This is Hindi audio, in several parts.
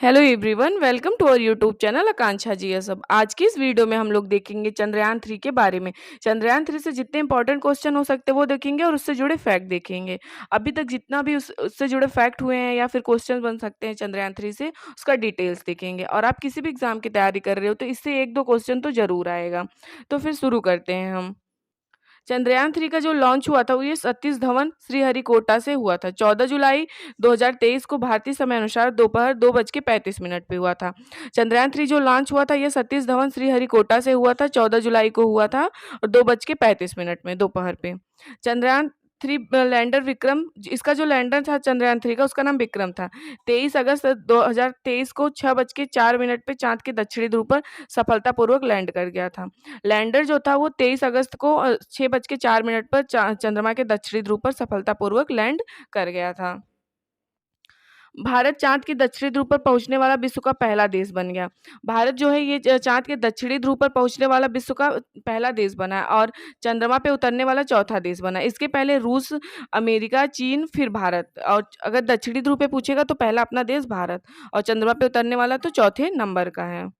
Hello everyone, welcome to our YouTube channel Akanksha ji सब। आज की इस वीडियो में हम लोग देखेंगे चंद्रयान 3 के बारे में। चंद्रयान 3 से जितने इंपॉर्टेंट क्वेश्चन हो सकते हैं वो देखेंगे और उससे जुड़े फैक्ट देखेंगे। अभी तक जितना भी उससे जुड़े फैक्ट हुए हैं या फिर क्वेश्चन बन सकते हैं चंद्रयान 3 से, उसका डिटेल्स देखेंगे। और आप किसी भी एग्जाम की तैयारी कर रहे हो तो इससे एक दो क्वेश्चन तो जरूर आएगा। तो फिर शुरू करते हैं हम। चंद्रयान 3 का जो लॉन्च हुआ था वो ये सतीश धवन श्रीहरिकोटा से हुआ था। 14 जुलाई 2023 को भारतीय समय अनुसार दोपहर 2:35 पे हुआ था। चंद्रयान 3 जो लॉन्च हुआ था ये सतीश धवन श्रीहरिकोटा से हुआ था। 14 जुलाई को हुआ था और 2:35 में दोपहर पे। चंद्रयान 3 लैंडर विक्रम, इसका जो लैंडर था चंद्रयान 3 का, उसका नाम विक्रम था। 23 अगस्त 2023 को 6:04 पे चांद के दक्षिणी ध्रुव पर सफलतापूर्वक लैंड कर गया था। लैंडर जो था वो 23 अगस्त को 6:04 पर चंद्रमा के दक्षिणी ध्रुव पर सफलतापूर्वक लैंड कर गया था। भारत चाँद के दक्षिणी ध्रुव पर पहुँचने वाला विश्व का पहला देश बन गया। भारत जो है ये चाँद के दक्षिणी ध्रुव पर पहुँचने वाला विश्व का पहला देश बना है और चंद्रमा पे उतरने वाला चौथा देश बना है। इसके पहले रूस, अमेरिका, चीन, फिर भारत। और अगर दक्षिणी ध्रुव पे पूछेगा तो पहला अपना देश भारत और चंद्रमा पे उतरने वाला तो चौथे नंबर का है।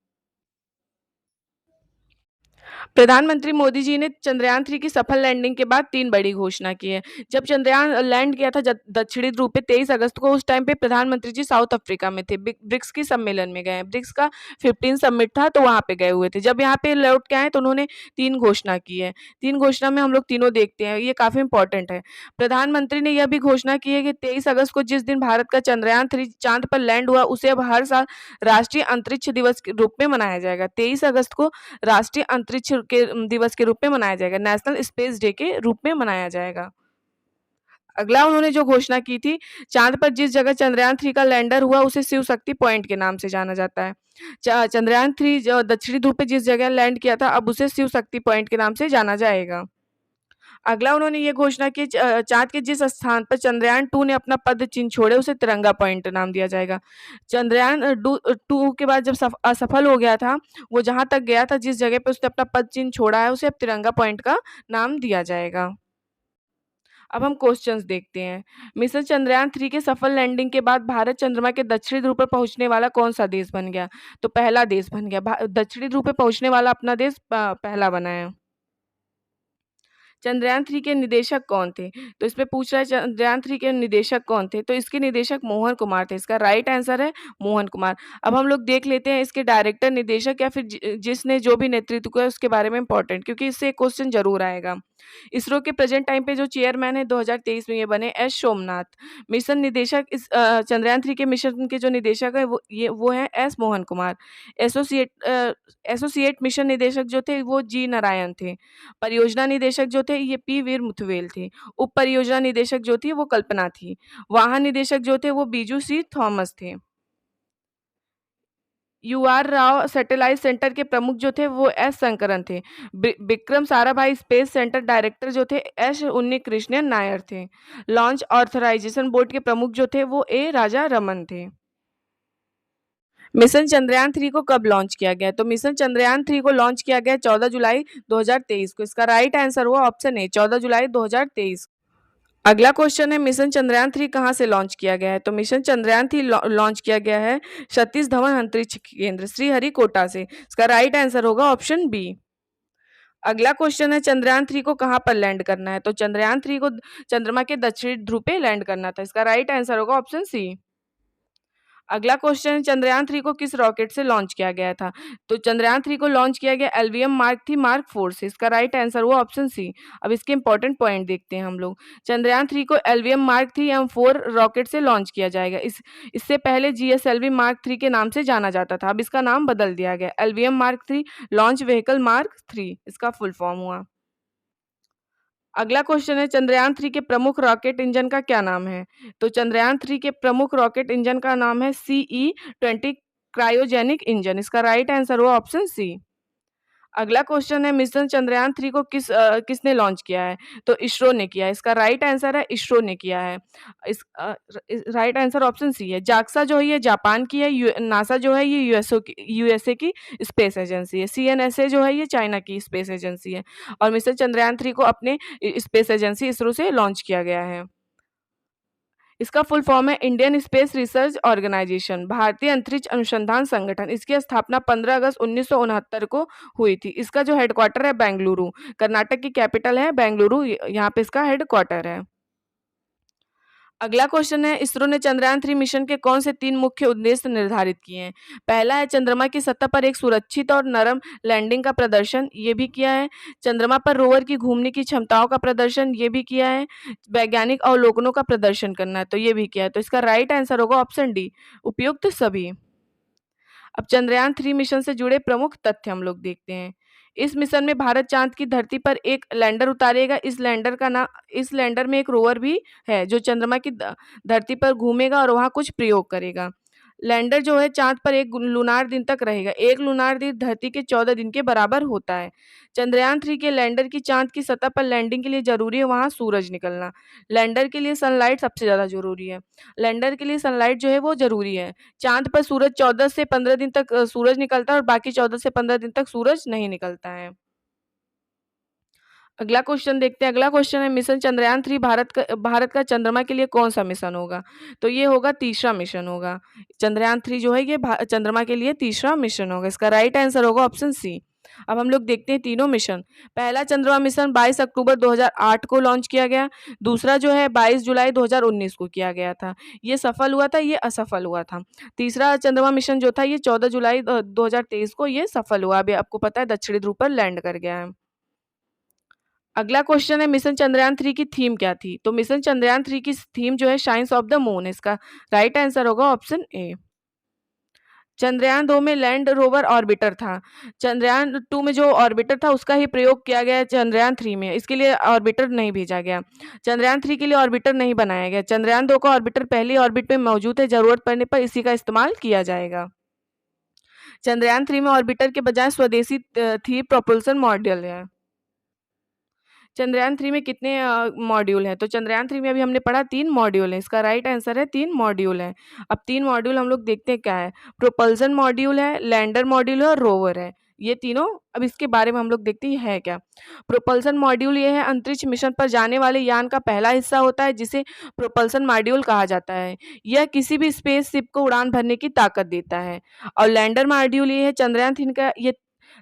प्रधानमंत्री मोदी जी ने चंद्रयान 3 की सफल लैंडिंग के बाद 3 बड़ी घोषणा की है। जब चंद्रयान लैंड किया था दक्षिणी ध्रुव पे 23 अगस्त को, उस टाइम पे प्रधानमंत्री जी साउथ अफ्रीका में थे। ब्रिक्स के सम्मेलन में गए। ब्रिक्स का 15 समिट था तो वहाँ पे गए हुए थे। जब यहाँ पे लौट के आए तो उन्होंने 3 घोषणा की है। 3 घोषणा में हम लोग तीनों देखते हैं, ये काफ़ी इंपॉर्टेंट है। प्रधानमंत्री ने यह भी घोषणा की है कि 23 अगस्त को जिस दिन भारत का चंद्रयान 3 चाँद पर लैंड हुआ उसे अब हर साल राष्ट्रीय अंतरिक्ष दिवस के रूप में मनाया जाएगा। 23 अगस्त को राष्ट्रीय अंतरिक्ष के दिवस के रूप में मनाया जाएगा, नेशनल स्पेस डे के रूप में मनाया जाएगा। अगला उन्होंने जो घोषणा की थी, चांद पर जिस जगह चंद्रयान 3 का लैंडर हुआ उसे शिव शक्ति पॉइंट के नाम से जाना जाता है। चंद्रयान 3 जो दक्षिणी ध्रुव पे जिस जगह लैंड किया था अब उसे शिव शक्ति पॉइंट के नाम से जाना जाएगा। अगला उन्होंने ये घोषणा की, चाँद के जिस स्थान पर चंद्रयान 2 ने अपना पद चिन्ह छोड़े उसे तिरंगा पॉइंट नाम दिया जाएगा। चंद्रयान 2 के बाद जब असफल हो गया था, वो जहाँ तक गया था, जिस जगह पे उसने अपना पद चिन्ह छोड़ा है उसे अब तिरंगा पॉइंट का नाम दिया जाएगा। अब हम क्वेश्चंस देखते हैं। मिशन चंद्रयान 3 के सफल लैंडिंग के बाद भारत चंद्रमा के दक्षिणी ध्रुव पर पहुंचने वाला कौन-सा देश बन गया? तो पहला देश बन गया। दक्षिणी ध्रुव पे पहुंचने वाला अपना देश पहला बना है। चंद्रयान 3 के निदेशक कौन थे? तो इसमें पूछ रहा है चंद्रयान 3 के निदेशक कौन थे? तो इसके निदेशक मोहन कुमार थे। इसका राइट आंसर है मोहन कुमार। अब हम लोग देख लेते हैं इसके डायरेक्टर, निदेशक या फिर जिसने जो भी नेतृत्व किया उसके बारे में इंपॉर्टेंट, क्योंकि इससे एक क्वेश्चन ज़रूर आएगा। इसरो के प्रेजेंट टाइम पे जो चेयरमैन है 2023 में ये बने एस सोमनाथ। मिशन निदेशक चंद्रयान 3 के मिशन के जो निदेशक है वो हैं S Mohan Kumar. Associate mission निदेशक जो थे वो जी नारायण थे। परियोजना निदेशक जो थे ये पी वीर मुथवेल थे। उप परियोजना निदेशक जो थी वो कल्पना थी। वाहन निदेशक जो थे वो बीजू सी थॉमस थे। यूआर राव सैटेलाइट सेंटर के प्रमुख जो थे वो एस शंकरन थे। Vikram Sarabhai space centre director जो थे एस उन्नी कृष्णन नायर थे। लॉन्च ऑथराइजेशन बोर्ड के प्रमुख जो थे वो ए राजा रमन थे। मिशन चंद्रयान 3 को कब लॉन्च किया गया? तो मिशन चंद्रयान 3 को लॉन्च किया गया 14 जुलाई 2023 को। इसका राइट आंसर हुआ ऑप्शन ए, 14 जुलाई 2023। अगला क्वेश्चन है, मिशन चंद्रयान 3 कहाँ से लॉन्च किया गया है? तो मिशन चंद्रयान 3 लॉन्च किया गया है सतीश धवन अंतरिक्ष केंद्र श्रीहरिकोटा से। इसका राइट आंसर होगा ऑप्शन बी। अगला क्वेश्चन है, चंद्रयान 3 को कहाँ पर लैंड करना है? तो चंद्रयान 3 को चंद्रमा के दक्षिणी ध्रुव पे लैंड करना था। इसका राइट आंसर होगा ऑप्शन सी। अगला क्वेश्चन, चंद्रयान 3 को किस रॉकेट से लॉन्च किया गया था? तो चंद्रयान 3 को लॉन्च किया गया एलवीएम मार्क 3 मार्क 4 से। इसका राइट आंसर हुआ ऑप्शन सी। अब इसके इंपॉर्टेंट पॉइंट देखते हैं हम लोग। चंद्रयान 3 को एलवीएम मार्क 3 एम 4 रॉकेट से लॉन्च किया जाएगा। इससे पहले जीएसएलवी मार्क 3 के नाम से जाना जाता था। अब इसका नाम बदल दिया गया, LVM mark 3 launch vehicle mark 3 इसका फुल फॉर्म हुआ। अगला क्वेश्चन है, चंद्रयान 3 के प्रमुख रॉकेट इंजन का क्या नाम है? तो चंद्रयान 3 के प्रमुख रॉकेट इंजन का नाम है CE-20 क्रायोजेनिक इंजन। इसका राइट आंसर हुआ ऑप्शन सी। अगला क्वेश्चन है, मिशन चंद्रयान 3 को किसने लॉन्च किया है? तो इसरो ने किया है। इसका राइट आंसर है इसरो ने किया है। राइट आंसर ऑप्शन सी है। जाक्सा जो है ये जापान की है, नासा जो है ये यूएसए की स्पेस एजेंसी है। सीएनएसए जो है ये चाइना की स्पेस एजेंसी है। और मिशन चंद्रयान 3 को अपने स्पेस एजेंसी इसरो से लॉन्च किया गया है। इसका फुल फॉर्म है इंडियन स्पेस रिसर्च ऑर्गेनाइजेशन, भारतीय अंतरिक्ष अनुसंधान संगठन। इसकी स्थापना 15 अगस्त 1969 को हुई थी। इसका जो हेडक्वार्टर है बेंगलुरु, कर्नाटक की कैपिटल है बेंगलुरु, यहाँ पे इसका हेडक्वार्टर है। अगला क्वेश्चन है, इसरो ने चंद्रयान 3 मिशन के कौन से 3 मुख्य उद्देश्य निर्धारित किए हैं? पहला है चंद्रमा की सतह पर एक सुरक्षित और नरम लैंडिंग का प्रदर्शन, ये भी किया है। चंद्रमा पर रोवर की घूमने की क्षमताओं का प्रदर्शन, ये भी किया है। वैज्ञानिक अवलोकनों का प्रदर्शन करना है, तो ये भी किया है। तो इसका राइट आंसर होगा ऑप्शन डी, उपयुक्त सभी। अब चंद्रयान 3 मिशन से जुड़े प्रमुख तथ्य हम लोग देखते हैं। इस मिशन में भारत चांद की धरती पर एक लैंडर उतारेगा। इस लैंडर में एक रोवर भी है जो चंद्रमा की धरती पर घूमेगा और वहां कुछ प्रयोग करेगा। लैंडर जो है चांद पर एक लूनार दिन तक रहेगा। एक लूनार दिन धरती के 14 दिन के बराबर होता है। चंद्रयान 3 के लैंडर की चांद की सतह पर लैंडिंग के लिए जरूरी है वहां सूरज निकलना। लैंडर के लिए सनलाइट सबसे ज्यादा जरूरी है। लैंडर के लिए सनलाइट जो है वो जरूरी है। चांद पर सूरज 14 से 15 दिन तक सूरज निकलता है और बाकी 14 से 15 दिन तक सूरज नहीं निकलता है। अगला क्वेश्चन देखते हैं। अगला क्वेश्चन है, मिशन चंद्रयान 3 भारत का चंद्रमा के लिए कौन सा मिशन होगा? तो ये होगा तीसरा मिशन होगा। चंद्रयान 3 जो है ये चंद्रमा के लिए तीसरा मिशन होगा। इसका राइट आंसर होगा ऑप्शन सी। अब हम लोग देखते हैं तीनों मिशन। पहला चंद्रमा मिशन 22 अक्टूबर 2008 को लॉन्च किया गया। दूसरा जो है 22 जुलाई 2019 को किया गया था। ये सफल हुआ था, ये असफल हुआ था। तीसरा चंद्रमा मिशन जो था ये 14 जुलाई 2023 को ये सफल हुआ। अभी आपको पता है दक्षिणी ध्रुव पर लैंड कर गया है। अगला क्वेश्चन है, मिशन चंद्रयान 3 की थीम क्या थी? तो मिशन चंद्रयान 3 की थीम जो है साइंस ऑफ द मून। इसका राइट आंसर होगा ऑप्शन ए। चंद्रयान 2 में लैंड रोवर ऑर्बिटर था। चंद्रयान 2 में जो ऑर्बिटर था उसका ही प्रयोग किया गया है चंद्रयान 3 में। इसके लिए ऑर्बिटर नहीं भेजा गया। चंद्रयान 3 के लिए ऑर्बिटर नहीं बनाया गया। चंद्रयान 2 का ऑर्बिटर पहली ऑर्बिट में मौजूद है, जरूरत पड़ने पर इसी का इस्तेमाल किया जाएगा। चंद्रयान 3 में ऑर्बिटर के बजाय स्वदेशी थी प्रोपल्सन मॉड्यूल है। चंद्रयान 3 में कितने मॉड्यूल हैं? तो चंद्रयान 3 में अभी हमने पढ़ा 3 मॉड्यूल है। इसका राइट आंसर है 3 मॉड्यूल है। अब 3 मॉड्यूल हम लोग देखते हैं क्या है। प्रोपल्सन मॉड्यूल है, लैंडर मॉड्यूल है और रोवर है। ये तीनों, अब इसके बारे में हम लोग देखते हैं है क्या। प्रोपल्सन मॉड्यूल ये है अंतरिक्ष मिशन पर जाने वाले यान का पहला हिस्सा होता है जिसे प्रोपल्सन मॉड्यूल कहा जाता है। यह किसी भी स्पेस शिप को उड़ान भरने की ताकत देता है। और लैंडर मॉड्यूल ये है चंद्रयान 3 का ये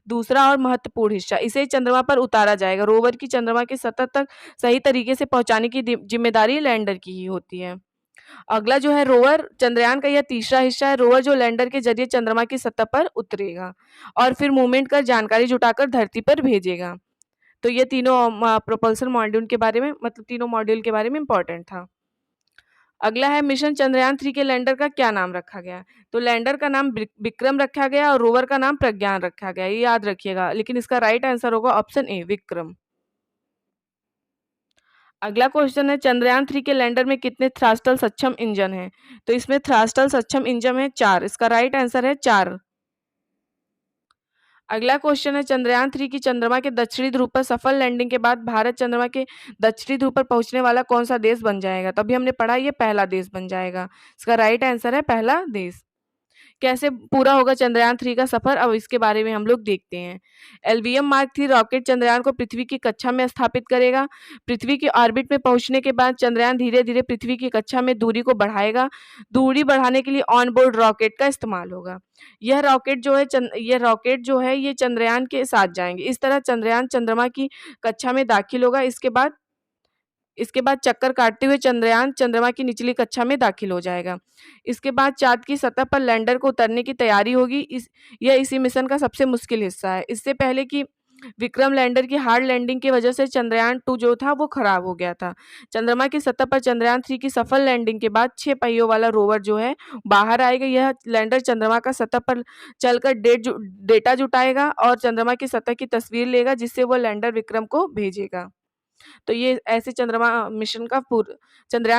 दूसरा और महत्वपूर्ण हिस्सा। इसे चंद्रमा पर उतारा जाएगा। रोवर की चंद्रमा की सतह तक सही तरीके से पहुंचाने की जिम्मेदारी लैंडर की ही होती है। अगला जो है रोवर, चंद्रयान का यह तीसरा हिस्सा है। रोवर जो लैंडर के जरिए चंद्रमा की सतह पर उतरेगा और फिर मूवमेंट कर जानकारी जुटाकर धरती पर भेजेगा। तो ये तीनों प्रोपल्सन मॉड्यूल के बारे में, मतलब तीनों मॉड्यूल के बारे में इंपॉर्टेंट था। अगला है मिशन चंद्रयान 3 के लैंडर का क्या नाम रखा गया? तो लैंडर का नाम विक्रम रखा गया और रोवर का नाम प्रज्ञान रखा गया। ये याद रखिएगा, लेकिन इसका राइट आंसर होगा ऑप्शन ए, विक्रम। अगला क्वेश्चन है, चंद्रयान 3 के लैंडर में कितने थ्रस्टल सक्षम इंजन हैं? तो इसमें थ्रस्टल सक्षम इंजन है 4। इसका राइट आंसर है 4। अगला क्वेश्चन है, चंद्रयान 3 की चंद्रमा के दक्षिणी ध्रुव पर सफल लैंडिंग के बाद भारत चंद्रमा के दक्षिणी ध्रुव पर पहुंचने वाला कौन सा देश बन जाएगा? तभी हमने पढ़ा ये पहला देश बन जाएगा। इसका राइट आंसर है पहला देश। कैसे पूरा होगा चंद्रयान 3 का सफर, अब इसके बारे में हम लोग देखते हैं। एलवीएम मार्क 3 रॉकेट चंद्रयान को पृथ्वी की कक्षा में स्थापित करेगा। पृथ्वी की ऑर्बिट में पहुंचने के बाद चंद्रयान धीरे धीरे पृथ्वी की कक्षा में दूरी को बढ़ाएगा। दूरी बढ़ाने के लिए ऑनबोर्ड रॉकेट का इस्तेमाल होगा। यह रॉकेट जो है ये चंद्रयान के साथ जाएंगे। इस तरह चंद्रयान चंद्रमा की कक्षा में दाखिल होगा। इसके बाद चक्कर काटते हुए चंद्रयान चंद्रमा की निचली कक्षा में दाखिल हो जाएगा। इसके बाद चांद की सतह पर लैंडर को उतरने की तैयारी होगी। यह इसी मिशन का सबसे मुश्किल हिस्सा है। इससे पहले कि विक्रम लैंडर की हार्ड लैंडिंग की वजह से चंद्रयान 2 जो था वो खराब हो गया था। चंद्रमा की सतह पर चंद्रयान 3 की सफल लैंडिंग के बाद 6 पहियों वाला रोवर जो है बाहर आएगा। यह लैंडर चंद्रमा का सतह पर चलकर डेटा जुटाएगा और चंद्रमा की सतह की तस्वीर लेगा, जिससे वो लैंडर विक्रम को भेजेगा। तो ये ऐसे चंद्रयान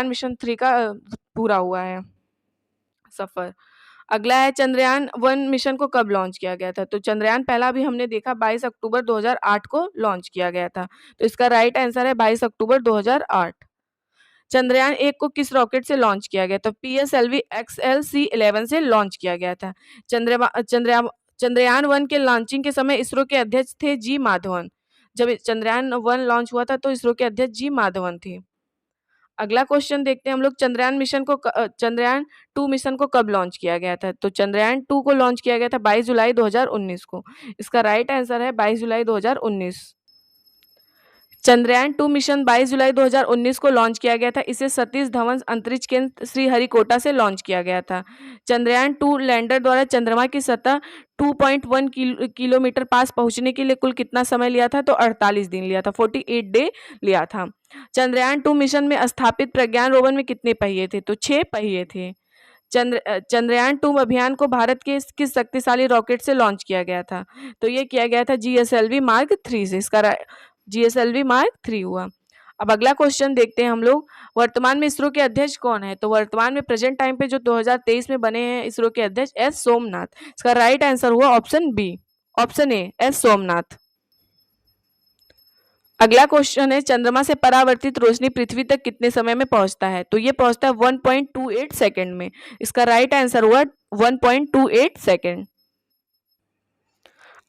मिशन 3 का पूरा हुआ है सफर। अगला है, चंद्रयान 1 मिशन को कब लॉन्च किया गया था? तो चंद्रयान पहला भी हमने देखा 22 अक्टूबर 2008 को लॉन्च किया गया था। तो इसका राइट आंसर है 22 अक्टूबर 2008। चंद्रयान 1 को किस रॉकेट से लॉन्च किया गया? तो पीएसएलवी XLC-11 से लॉन्च किया गया था। चंद्रयान 1 के लॉन्चिंग के समय इसरो के अध्यक्ष थे जी माधवन। जब चंद्रयान 1 लॉन्च हुआ था तो इसरो के अध्यक्ष जी माधवन थे। अगला क्वेश्चन देखते हैं हम लोग, चंद्रयान 2 मिशन को कब लॉन्च किया गया था? तो चंद्रयान 2 को लॉन्च किया गया था 22 जुलाई 2019 को। इसका राइट आंसर है 22 जुलाई 2019। चंद्रयान 2 मिशन 22 जुलाई 2019 को लॉन्च किया गया था। इसे सतीश धवन अंतरिक्ष केंद्र श्रीहरिकोटा से लॉन्च किया गया था। चंद्रयान 2 लैंडर द्वारा चंद्रमा की सतह 2.1 किलोमीटर पास पहुंचने के लिए कुल कितना समय लिया था? तो 48 दिन लिया था, 48 डे लिया था। चंद्रयान 2 मिशन में स्थापित प्रज्ञान रोवर में कितने पहिए थे? तो 6 पहिए थे। चंद्रयान 2 अभियान को भारत के किस शक्तिशाली रॉकेट से लॉन्च किया गया था? तो ये किया गया था GSLV मार्क 3 से। इसका GSLV मार्क 3 हुआ। अब अगला क्वेश्चन देखते हैं हम लोग, वर्तमान में इसरो के अध्यक्ष कौन है? तो वर्तमान में प्रेजेंट टाइम पे जो 2023 में बने हैं इसरो के अध्यक्ष एस सोमनाथ। इसका राइट आंसर हुआ ऑप्शन ए एस सोमनाथ। अगला क्वेश्चन है, चंद्रमा से परावर्तित रोशनी पृथ्वी तक कितने समय में पहुंचता है? तो ये पहुंचता है 1.28 सेकेंड में। इसका राइट आंसर हुआ 1.28 सेकेंड।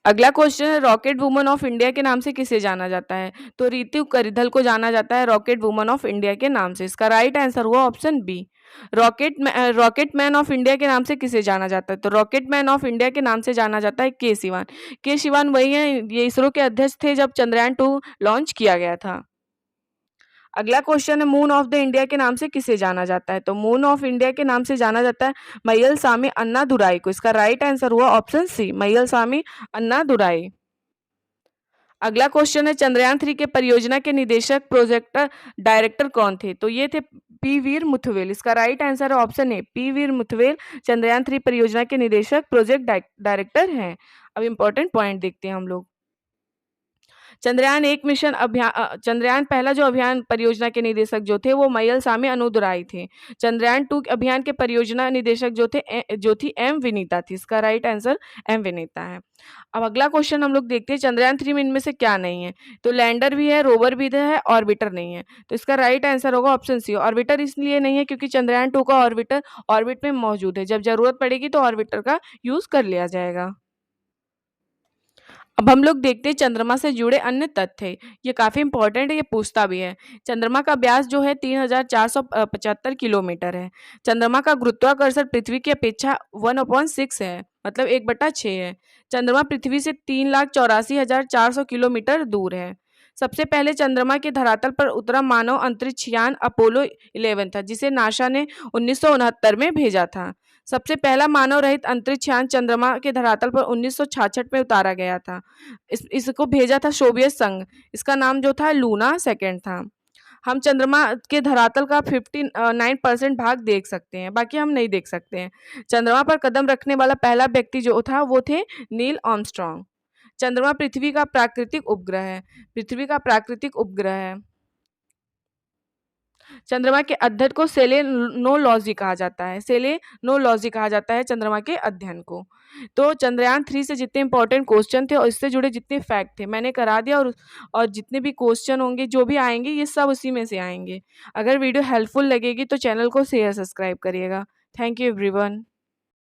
अगला क्वेश्चन है, रॉकेट वुमन ऑफ इंडिया के नाम से किसे जाना जाता है? तो रितु करिधल को जाना जाता है रॉकेट वुमन ऑफ इंडिया के नाम से। इसका राइट आंसर हुआ option B. Rocket man of India के नाम से किसे जाना जाता है? तो रॉकेट मैन ऑफ इंडिया के नाम से जाना जाता है के सिवान। के सिवान वही है, ये इसरो के अध्यक्ष थे जब चंद्रयान 2 लॉन्च किया गया था। अगला क्वेश्चन है, मून ऑफ द इंडिया के नाम से किसे जाना जाता है? तो मून ऑफ इंडिया के नाम से जाना जाता है मय्यलसामी अन्नादुराई को। इसका राइट आंसर हुआ ऑप्शन सी, मय्यलसामी अन्नादुराई। अगला क्वेश्चन है, चंद्रयान 3 के परियोजना के निदेशक प्रोजेक्ट डायरेक्टर कौन थे? तो ये थे पी वीर मुथवेल। इसका राइट आंसर है ऑप्शन ए, पी वीर मुथवेल चंद्रयान 3 परियोजना के निदेशक प्रोजेक्ट डायरेक्टर हैं। अब इंपॉर्टेंट पॉइंट देखते हैं हम लोग। चंद्रयान पहला जो अभियान परियोजना के निदेशक जो थे वो मय्यलसामी अन्नादुराई थे। चंद्रयान 2 अभियान के परियोजना निदेशक जो थी एम विनीता थी। इसका राइट आंसर एम विनीता है। अब अगला क्वेश्चन हम लोग देखते हैं, चंद्रयान 3 में इनमें से क्या नहीं है? तो लैंडर भी है, रोवर भी है, ऑर्बिटर नहीं है। तो इसका राइट आंसर होगा ऑप्शन सी। ऑर्बिटर इसलिए नहीं है क्योंकि चंद्रयान 2 का ऑर्बिटर ऑर्बिट में मौजूद है। जब जरूरत पड़ेगी तो ऑर्बिटर का यूज कर लिया जाएगा। अब हम लोग देखते हैं चंद्रमा से जुड़े अन्य तथ्य। ये काफी इंपॉर्टेंट है, ये पूछता भी है। चंद्रमा का व्यास जो है 3475 किलोमीटर है। चंद्रमा का गुरुत्वाकर्षण पृथ्वी की अपेक्षा 1/6 है, मतलब 1/6 है। चंद्रमा पृथ्वी से 3,84,400 किलोमीटर दूर है। सबसे पहले चंद्रमा के धरातल पर उतरा मानव अंतरिक्ष यान अपोलो 11 था, जिसे नासा ने 1969 में भेजा था। सबसे पहला मानव रहित अंतरिक्ष यान चंद्रमा के धरातल पर 1966 में उतारा गया था। इसको भेजा था सोवियत संघ। इसका नाम जो था लूना सेकेंड था। हम चंद्रमा के धरातल का 59% भाग देख सकते हैं, बाकी हम नहीं देख सकते हैं। चंद्रमा पर कदम रखने वाला पहला व्यक्ति जो था वो थे नील आर्मस्ट्रांग। चंद्रमा पृथ्वी का प्राकृतिक उपग्रह है। पृथ्वी का प्राकृतिक उपग्रह है। चंद्रमा के अध्ययन को सेलेनोलॉजी कहा जाता है। सेलेनोलॉजी कहा जाता है चंद्रमा के अध्ययन को। तो चंद्रयान 3 से जितने इंपॉर्टेंट क्वेश्चन थे और इससे जुड़े जितने फैक्ट थे मैंने करा दिया, और जितने भी क्वेश्चन होंगे जो भी आएंगे ये सब उसी में से आएंगे। अगर वीडियो हेल्पफुल लगेगी तो चैनल को शेयर सब्सक्राइब करिएगा। Thank you everyone.